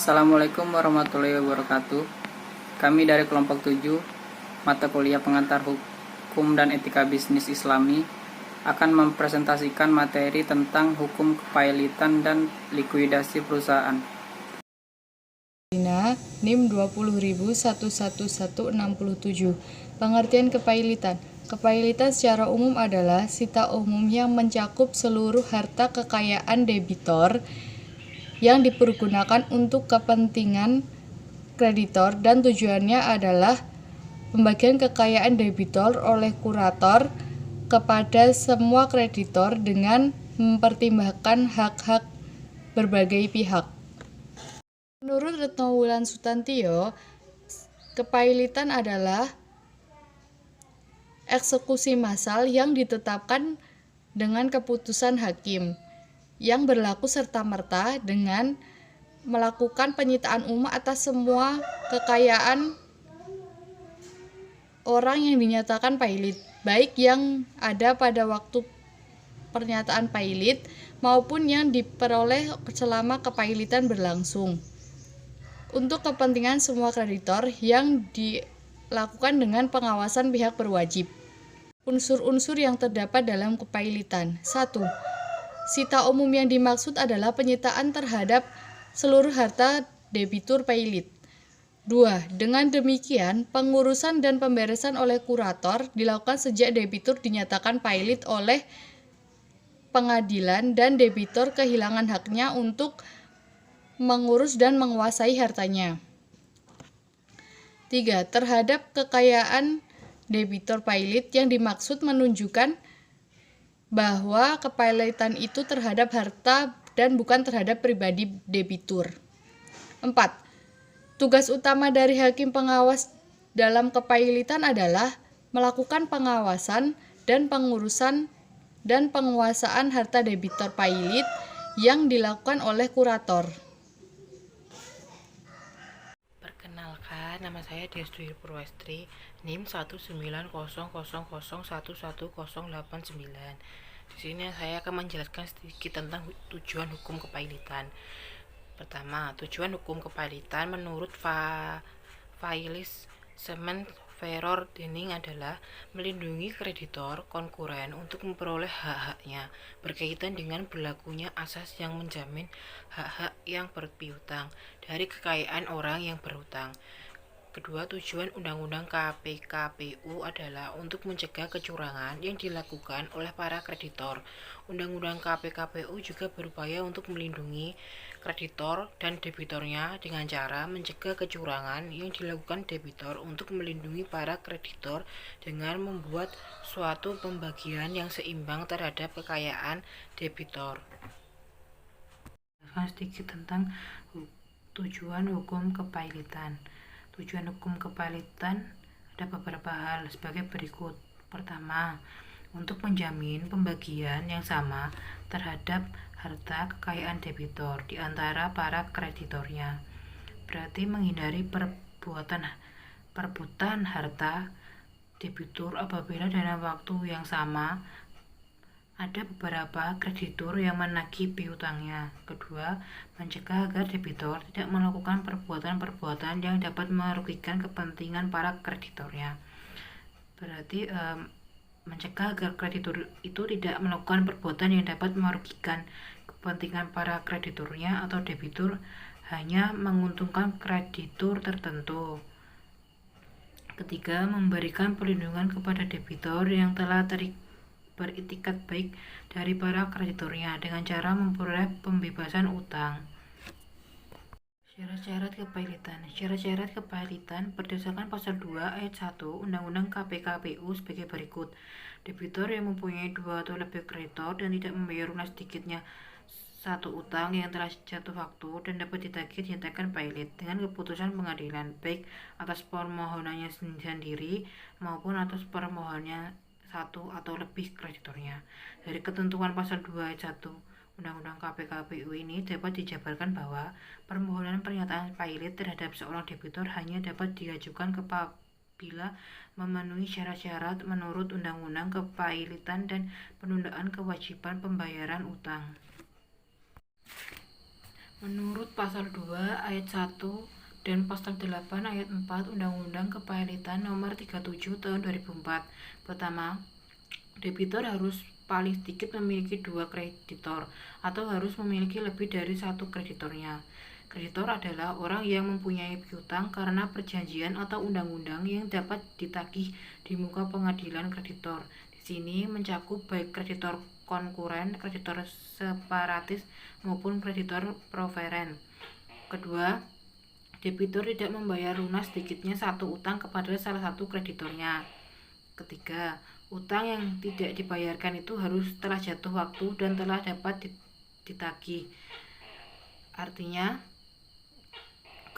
Assalamualaikum warahmatullahi wabarakatuh. Kami dari kelompok 7, mata kuliah pengantar hukum dan etika bisnis Islami, akan mempresentasikan materi tentang hukum kepailitan dan likuidasi perusahaan. NIM 20.11167. Pengertian kepailitan. Kepailitan secara umum adalah sita umum yang mencakup seluruh harta kekayaan debitor yang dipergunakan untuk kepentingan kreditor dan tujuannya adalah pembagian kekayaan debitor oleh kurator kepada semua kreditor dengan mempertimbangkan hak-hak berbagai pihak. Menurut Retno Wulan Sutantio, kepailitan adalah eksekusi massal yang ditetapkan dengan keputusan hakim yang berlaku serta-merta dengan melakukan penyitaan umum atas semua kekayaan orang yang dinyatakan pailit, baik yang ada pada waktu pernyataan pailit maupun yang diperoleh selama kepailitan berlangsung, untuk kepentingan semua kreditor yang dilakukan dengan pengawasan pihak berwajib. Unsur-unsur yang terdapat dalam kepailitan. 1. Sita umum yang dimaksud adalah penyitaan terhadap seluruh harta debitur pailit. 2. Dengan demikian, pengurusan dan pemberesan oleh kurator dilakukan sejak debitur dinyatakan pailit oleh pengadilan dan debitor kehilangan haknya untuk mengurus dan menguasai hartanya. 3. Terhadap kekayaan debitor pailit yang dimaksud menunjukkan bahwa kepailitan itu terhadap harta dan bukan terhadap pribadi debitur. 4. Tugas utama dari hakim pengawas dalam kepailitan adalah melakukan pengawasan dan pengurusan dan penguasaan harta debitor pailit yang dilakukan oleh kurator. Perkenalkan, nama saya Desdwi Purwestri, NIM 19000111089. Di sini saya akan menjelaskan sedikit tentang tujuan hukum kepailitan. Pertama, tujuan hukum kepailitan menurut Failis Semen Ferror Denning adalah melindungi kreditor konkuren untuk memperoleh hak-haknya berkaitan dengan berlakunya asas yang menjamin hak-hak yang berpiutang dari kekayaan orang yang berhutang. Kedua, tujuan Undang-Undang KPKPU adalah untuk mencegah kecurangan yang dilakukan oleh para kreditor. Undang-Undang KPKPU juga berupaya untuk melindungi kreditor dan debitornya dengan cara mencegah kecurangan yang dilakukan debitor untuk melindungi para kreditor dengan membuat suatu pembagian yang seimbang terhadap kekayaan debitor. Sedikit tentang tujuan hukum kepailitan. Tujuan hukum kepailitan ada beberapa hal sebagai berikut. Pertama, untuk menjamin pembagian yang sama terhadap harta kekayaan debitor di antara para kreditornya. Berarti menghindari perebutan harta debitur apabila dalam waktu yang sama ada beberapa kreditur yang menagih piutangnya. Kedua, mencegah agar debitor tidak melakukan perbuatan-perbuatan yang dapat merugikan kepentingan para kreditornya. Berarti mencegah agar kreditur itu tidak melakukan perbuatan yang dapat merugikan kepentingan para krediturnya atau debitur, hanya menguntungkan kreditur tertentu. Ketiga, memberikan perlindungan kepada debitor yang telah beritikat baik dari para kreditornya dengan cara memperoleh pembebasan utang. Syarat-syarat kepailitan. Syarat-syarat kepailitan berdasarkan pasal 2 ayat 1 Undang-Undang KPKPU sebagai berikut. Debitor yang mempunyai 2 atau lebih kreditor dan tidak membayar lunas sedikitnya satu utang yang telah jatuh waktu dan dapat ditagih dinyatakan pailit dengan keputusan pengadilan, baik atas permohonannya sendiri maupun atas permohonannya satu atau lebih kreditornya. Dari ketentuan pasal 2 ayat 1 Undang-Undang KPKPU ini dapat dijabarkan bahwa permohonan pernyataan pailit terhadap seorang debitor hanya dapat diajukan apabila memenuhi syarat-syarat menurut Undang-Undang Kepailitan dan penundaan kewajiban pembayaran utang. Menurut Pasal 2 Ayat 1 dan Pasal 8 Ayat 4 Undang-Undang Kepailitan Nomor 37 Tahun 2004. Pertama, debitur harus paling sedikit memiliki 2 kreditor atau harus memiliki lebih dari 1 kreditornya. Kreditor adalah orang yang mempunyai piutang karena perjanjian atau undang-undang yang dapat ditagih di muka pengadilan kreditor. Di sini mencakup baik kreditor konkuren, kreditor separatis, maupun kreditor proveren. Kedua, debitur tidak membayar lunas sedikitnya 1 utang kepada salah satu kreditornya. Ketiga, utang yang tidak dibayarkan itu harus telah jatuh waktu dan telah dapat ditagih. Artinya,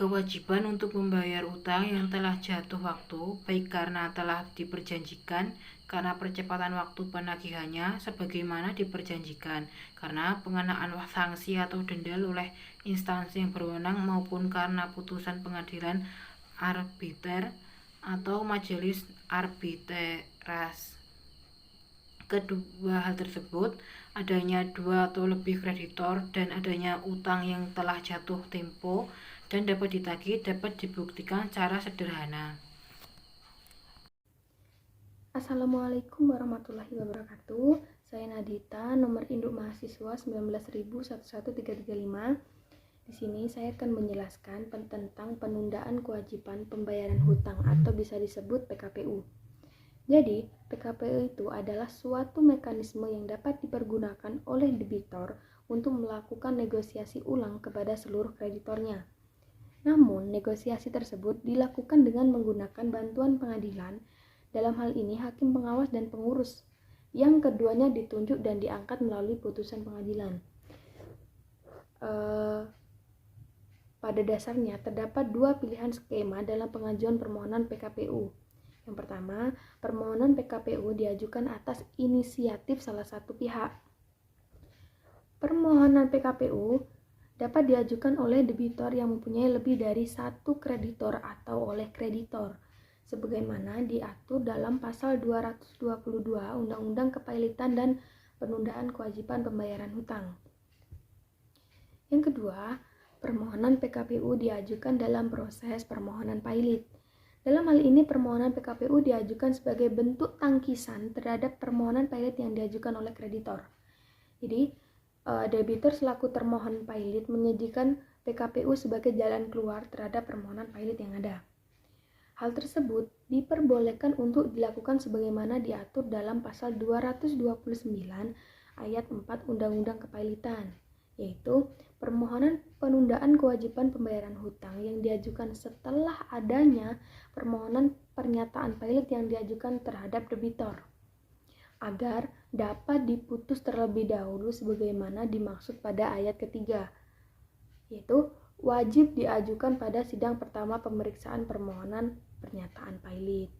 kewajiban untuk membayar utang yang telah jatuh waktu, baik karena telah diperjanjikan, karena percepatan waktu penagihannya sebagaimana diperjanjikan, karena pengenaan sanksi atau denda oleh instansi yang berwenang, maupun karena putusan pengadilan arbiter atau majelis arbitras. Kedua hal tersebut, adanya 2 atau lebih kreditor dan adanya utang yang telah jatuh tempo dan dapat ditagih, dapat dibuktikan secara sederhana. Assalamualaikum warahmatullahi wabarakatuh. Saya Nadita, nomor induk mahasiswa 19.11335. Di sini saya akan menjelaskan tentang penundaan kewajiban pembayaran hutang atau bisa disebut PKPU. Jadi, PKPU itu adalah suatu mekanisme yang dapat dipergunakan oleh debitor untuk melakukan negosiasi ulang kepada seluruh kreditornya. Namun, negosiasi tersebut dilakukan dengan menggunakan bantuan pengadilan. Dalam hal ini, hakim pengawas dan pengurus, yang keduanya ditunjuk dan diangkat melalui putusan pengadilan. Pada dasarnya, terdapat 2 pilihan skema dalam pengajuan permohonan PKPU. Yang pertama, permohonan PKPU diajukan atas inisiatif salah satu pihak. Permohonan PKPU dapat diajukan oleh debitor yang mempunyai lebih dari 1 kreditor atau oleh kreditor, sebagaimana diatur dalam Pasal 222 Undang-Undang Kepailitan dan Penundaan Kewajiban Pembayaran Hutang. Yang kedua, permohonan PKPU diajukan dalam proses permohonan pailit. Dalam hal ini, permohonan PKPU diajukan sebagai bentuk tangkisan terhadap permohonan pailit yang diajukan oleh kreditor. Jadi, debitur selaku termohon pailit menyajikan PKPU sebagai jalan keluar terhadap permohonan pailit yang ada. Hal tersebut diperbolehkan untuk dilakukan sebagaimana diatur dalam Pasal 229 Ayat 4 Undang-Undang Kepailitan, yaitu permohonan penundaan kewajiban pembayaran hutang yang diajukan setelah adanya permohonan pernyataan pailit yang diajukan terhadap debitor, agar dapat diputus terlebih dahulu sebagaimana dimaksud pada ayat ketiga, yaitu wajib diajukan pada sidang pertama pemeriksaan permohonan pernyataan pailit.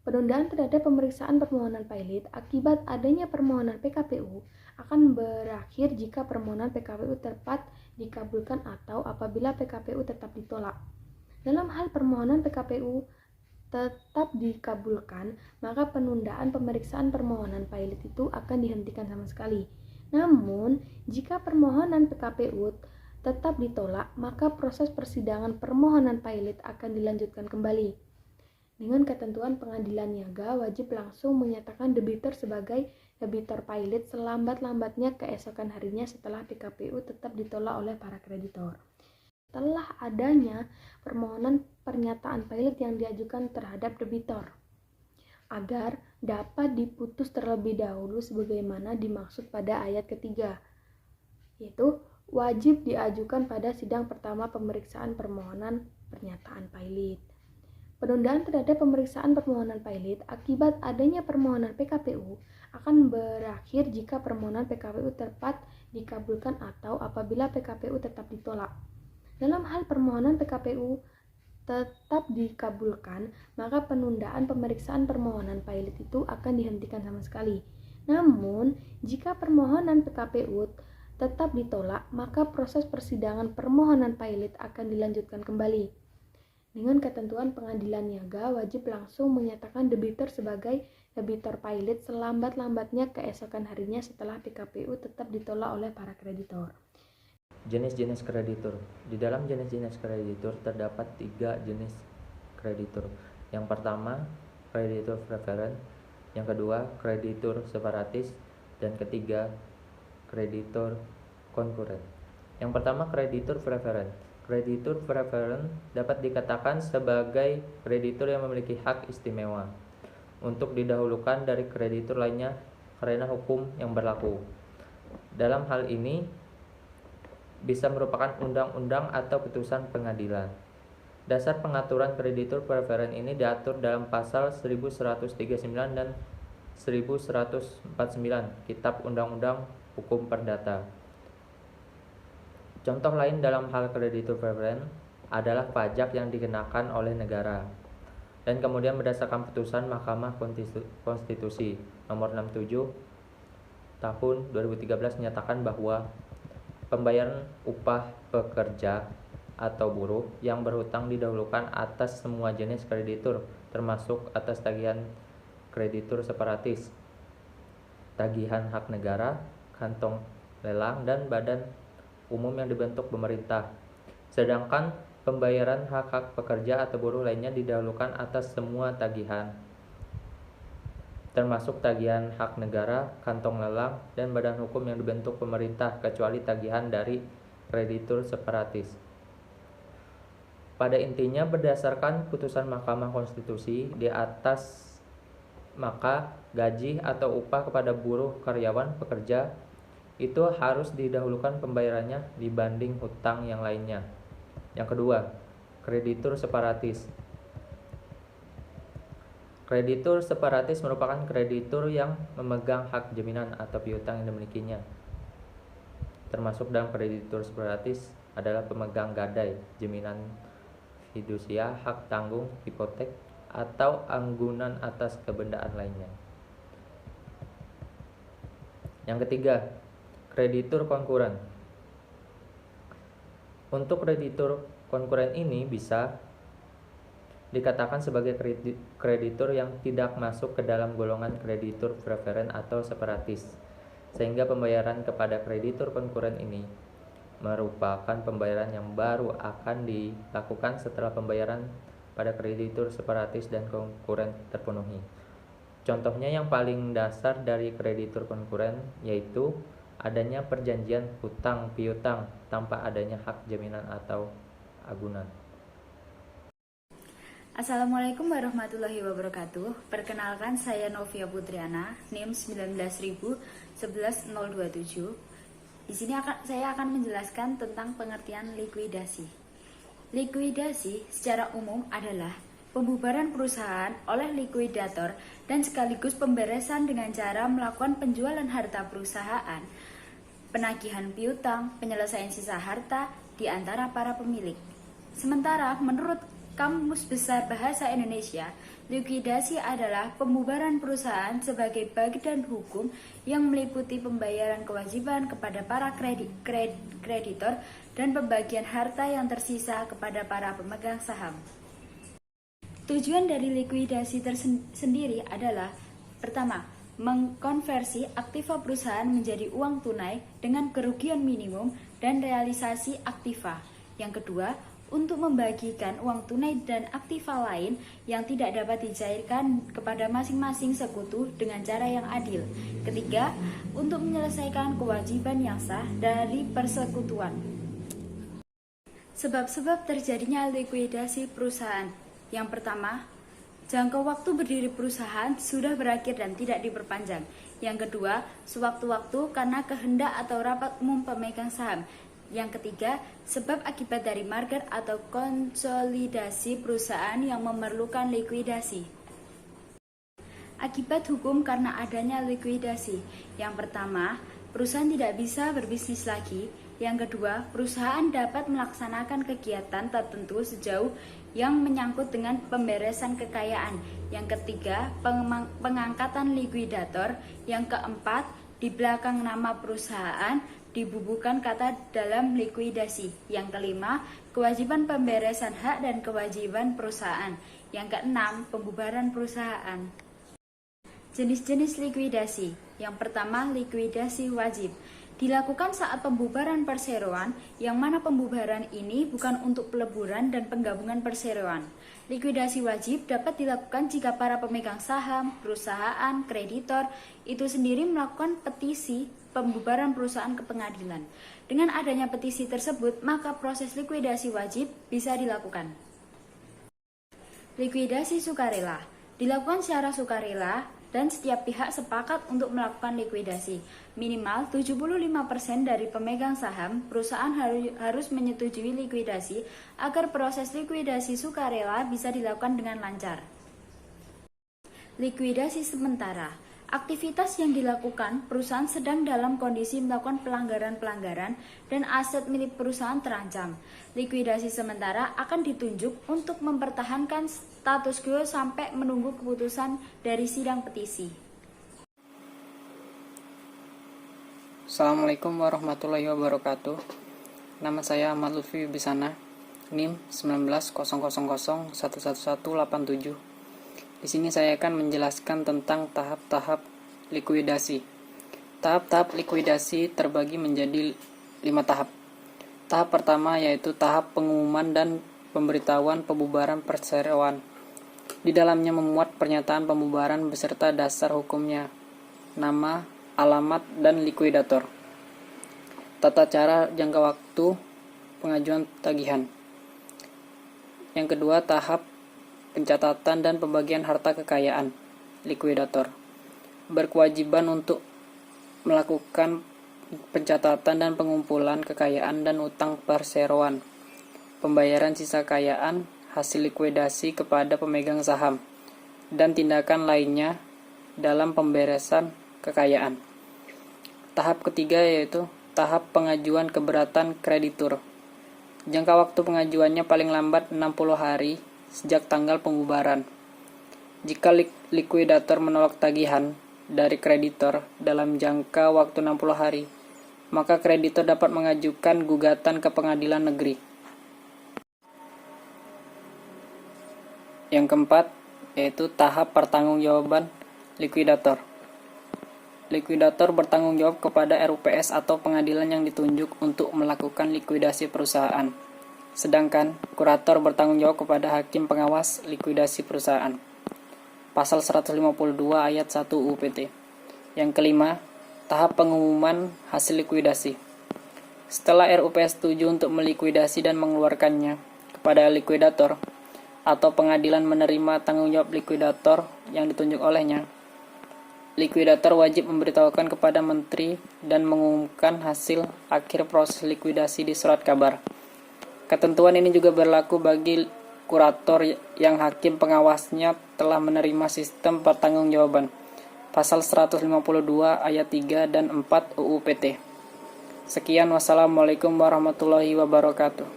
Penundaan terhadap pemeriksaan permohonan pailit akibat adanya permohonan PKPU akan berakhir jika permohonan PKPU tepat dikabulkan atau apabila PKPU tetap ditolak. Dalam hal permohonan PKPU tetap dikabulkan, maka penundaan pemeriksaan permohonan pailit itu akan dihentikan sama sekali. Namun, jika permohonan PKPU tetap ditolak, maka proses persidangan permohonan pailit akan dilanjutkan kembali. Dengan ketentuan pengadilan niaga wajib langsung menyatakan debitur sebagai debitor pailit selambat-lambatnya keesokan harinya setelah PKPU tetap ditolak oleh para kreditor. Setelah adanya permohonan pernyataan pailit yang diajukan terhadap debitor, agar dapat diputus terlebih dahulu sebagaimana dimaksud pada ayat ketiga, yaitu wajib diajukan pada sidang pertama pemeriksaan permohonan pernyataan pailit. Penundaan terhadap pemeriksaan permohonan pailit akibat adanya permohonan PKPU akan berakhir jika permohonan PKPU tepat dikabulkan atau apabila PKPU tetap ditolak. Dalam hal permohonan PKPU tetap dikabulkan, maka penundaan pemeriksaan permohonan pailit itu akan dihentikan sama sekali. Namun, jika permohonan PKPU tetap ditolak, maka proses persidangan permohonan pailit akan dilanjutkan kembali. Dengan ketentuan pengadilan niaga wajib langsung menyatakan debitur sebagai debitor pailit selambat-lambatnya keesokan harinya setelah PKPU tetap ditolak oleh para kreditor. Jenis-jenis kreditur. Di dalam jenis-jenis kreditur terdapat 3 jenis kreditur. Yang pertama, kreditur preferen, yang kedua, kreditur separatis, dan ketiga, kreditur konkuren. Yang pertama, kreditur preferen. Kreditur preferen dapat dikatakan sebagai kreditur yang memiliki hak istimewa untuk didahulukan dari kreditur lainnya karena hukum yang berlaku. Dalam hal ini bisa merupakan undang-undang atau putusan pengadilan. Dasar pengaturan kreditur preferen ini diatur dalam pasal 1139 dan 1149 Kitab Undang-Undang Hukum Perdata. Contoh lain dalam hal kreditur preferen adalah pajak yang dikenakan oleh negara dan kemudian berdasarkan putusan Mahkamah Konstitusi nomor 67 tahun 2013 menyatakan bahwa pembayaran upah pekerja atau buruh yang berhutang didahulukan atas semua jenis kreditur, termasuk atas tagihan kreditur separatis, tagihan hak negara, kantong lelang, dan badan umum yang dibentuk pemerintah. Sedangkan pembayaran hak-hak pekerja atau buruh lainnya didahulukan atas semua tagihan, termasuk tagihan hak negara, kantong lelang, dan badan hukum yang dibentuk pemerintah, kecuali tagihan dari kreditur separatis. Pada intinya, berdasarkan putusan Mahkamah Konstitusi di atas, maka gaji atau upah kepada buruh, karyawan, pekerja itu harus didahulukan pembayarannya dibanding hutang yang lainnya. Yang kedua, kreditur separatis. Kreditur separatis merupakan kreditur yang memegang hak jaminan atau piutang yang dimilikinya. Termasuk dalam kreditur separatis adalah pemegang gadai, jaminan fidusia, hak tanggung, hipotek, atau anggunan atas kebendaan lainnya. Yang ketiga, kreditur konkuren. Untuk kreditur konkuren ini bisa dikatakan sebagai kreditur yang tidak masuk ke dalam golongan kreditur preferen atau separatis, sehingga pembayaran kepada kreditur konkuren ini merupakan pembayaran yang baru akan dilakukan setelah pembayaran pada kreditur separatis dan konkuren terpenuhi. Contohnya yang paling dasar dari kreditur konkuren yaitu adanya perjanjian hutang piutang tanpa adanya hak jaminan atau agunan. Assalamualaikum warahmatullahi wabarakatuh. Perkenalkan, saya Novia Putriana, NIM 19.11027. Di sini saya akan menjelaskan tentang pengertian likuidasi. Likuidasi secara umum adalah pembubaran perusahaan oleh likuidator dan sekaligus pemberesan dengan cara melakukan penjualan harta perusahaan, penagihan piutang, penyelesaian sisa harta di antara para pemilik. Sementara menurut Kamus Besar Bahasa Indonesia, likuidasi adalah pembubaran perusahaan sebagai badan hukum yang meliputi pembayaran kewajiban kepada para kreditor dan pembagian harta yang tersisa kepada para pemegang saham. Tujuan dari likuidasi tersendiri adalah: pertama, mengkonversi aktiva perusahaan menjadi uang tunai dengan kerugian minimum dan realisasi aktiva. Yang kedua, untuk membagikan uang tunai dan aktiva lain yang tidak dapat dicairkan kepada masing-masing sekutu dengan cara yang adil. Ketiga, untuk menyelesaikan kewajiban yang sah dari persekutuan. Sebab-sebab terjadinya likuidasi perusahaan. Yang pertama, jangka waktu berdiri perusahaan sudah berakhir dan tidak diperpanjang. Yang kedua, sewaktu-waktu karena kehendak atau rapat umum pemegang saham. Yang ketiga, sebab akibat dari merger atau konsolidasi perusahaan yang memerlukan likuidasi. Akibat hukum karena adanya likuidasi. Yang pertama, perusahaan tidak bisa berbisnis lagi. Yang kedua, perusahaan dapat melaksanakan kegiatan tertentu sejauh yang menyangkut dengan pemberesan kekayaan. Yang ketiga, pengangkatan likuidator. Yang keempat, di belakang nama perusahaan dibubuhkan kata dalam likuidasi. Yang kelima, kewajiban pemberesan hak dan kewajiban perusahaan. Yang keenam, pembubaran perusahaan. Jenis-jenis likuidasi. Yang pertama, likuidasi wajib. dilakukan saat pembubaran perseroan, yang mana pembubaran ini bukan untuk peleburan dan penggabungan perseroan. Likuidasi wajib dapat dilakukan jika para pemegang saham, perusahaan, kreditor itu sendiri melakukan petisi pembubaran perusahaan ke pengadilan. Dengan adanya petisi tersebut, maka proses likuidasi wajib bisa dilakukan. Likuidasi sukarela dilakukan secara sukarela dan setiap pihak sepakat untuk melakukan likuidasi. Minimal 75% dari pemegang saham perusahaan harus menyetujui likuidasi agar proses likuidasi sukarela bisa dilakukan dengan lancar. Likuidasi sementara. Aktivitas yang dilakukan perusahaan sedang dalam kondisi melakukan pelanggaran-pelanggaran dan aset milik perusahaan terancam. Likuidasi sementara akan ditunjuk untuk mempertahankan status quo sampai menunggu keputusan dari sidang petisi. Assalamualaikum warahmatullahi wabarakatuh. Nama saya Ahmad Lutfi Bisana, NIM 1900011187. Di sini saya akan menjelaskan tentang tahap-tahap likuidasi. Tahap-tahap likuidasi terbagi menjadi 5 tahap. Tahap pertama yaitu tahap pengumuman dan pemberitahuan pembubaran perseroan. Di dalamnya memuat pernyataan pembubaran beserta dasar hukumnya, nama, alamat, dan likuidator. Tata cara jangka waktu pengajuan tagihan. Yang kedua, tahap pencatatan dan pembagian harta kekayaan, likuidator. Berkewajiban untuk melakukan pencatatan dan pengumpulan kekayaan dan utang perseroan, pembayaran sisa kekayaan hasil likuidasi kepada pemegang saham, dan tindakan lainnya dalam pemberesan kekayaan. Tahap ketiga yaitu tahap pengajuan keberatan kreditur. Jangka waktu pengajuannya paling lambat 60 hari sejak tanggal pembubaran. Jika likuidator menolak tagihan dari kreditor dalam jangka waktu 60 hari, maka kreditor dapat mengajukan gugatan ke pengadilan negeri. Yang keempat, yaitu tahap pertanggungjawaban likuidator. Likuidator bertanggung jawab kepada RUPS atau pengadilan yang ditunjuk untuk melakukan likuidasi perusahaan. Sedangkan kurator bertanggung jawab kepada hakim pengawas likuidasi perusahaan. Pasal 152 ayat 1 UU PT. Yang kelima, tahap pengumuman hasil likuidasi. Setelah RUPS setuju untuk melikuidasi dan mengeluarkannya kepada likuidator atau pengadilan menerima tanggung jawab likuidator yang ditunjuk olehnya, likuidator wajib memberitahukan kepada menteri dan mengumumkan hasil akhir proses likuidasi di surat kabar. Ketentuan ini juga berlaku bagi kurator yang hakim pengawasnya telah menerima sistem pertanggungjawaban. Pasal 152 ayat 3 dan 4 UU PT. Sekian, wassalamualaikum warahmatullahi wabarakatuh.